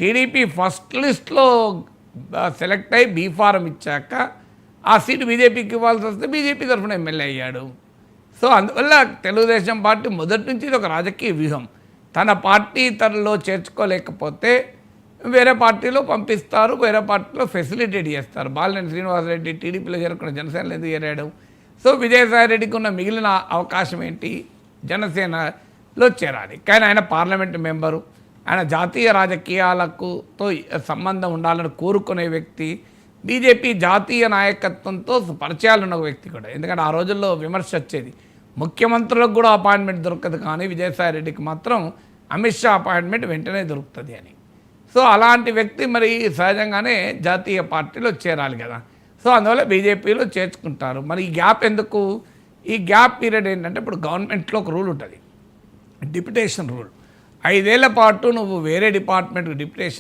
TDP first లిస్ట్లో select అయ్యి be form ఇచ్చాక ఆ సీటు బీజేపీకి ఇవ్వాల్సి వస్తే బీజేపీ తరఫున ఎమ్మెల్యే అయ్యాడు. సో అందువల్ల తెలుగుదేశం పార్టీ మొదటి నుంచి ఇది ఒక రాజకీయ వ్యూహం. తన పార్టీ తనలో చేర్చుకోలేకపోతే వేరే పార్టీలో పంపిస్తారు, వేరే పార్టీలో ఫెసిలిటేట్ చేస్తారు. బాలినేని శ్రీనివాసరెడ్డి టీడీపీలో చేరుకున్న జనసేనలో ఎందుకు చేరాడు? సో విజయసాయిరెడ్డికి ఉన్న మిగిలిన అవకాశం ఏంటి? జనసేనలో చేరాలి. కానీ ఆయన పార్లమెంటు మెంబరు, ఆయన జాతీయ రాజకీయాలకు సంబంధం ఉండాలని కోరుకునే వ్యక్తి, బీజేపీ జాతీయ నాయకత్వంతో పరిచయాలు ఉన్న వ్యక్తి కూడా. ఎందుకంటే ఆ రోజుల్లో విమర్శ వచ్చేది, ముఖ్యమంత్రులకు కూడా అపాయింట్మెంట్ దొరకదు కానీ విజయసాయిరెడ్డికి మాత్రం అమిత్ షా అపాయింట్మెంట్ వెంటనే దొరుకుతుంది అని. సో అలాంటి వ్యక్తి మరి సహజంగానే జాతీయ పార్టీలో చేరాలి కదా. సో అందువల్ల బీజేపీలో చేర్చుకుంటారు. మరి ఈ గ్యాప్ ఎందుకు? ఈ గ్యాప్ పీరియడ్ ఏంటంటే ఇప్పుడు గవర్నమెంట్లో ఒక రూల్ ఉంటుంది, డిప్యుటేషన్ రూల్. 5 ఏళ్ల పాటు నువ్వు వేరే డిపార్ట్మెంట్కి డిప్యుటేషన్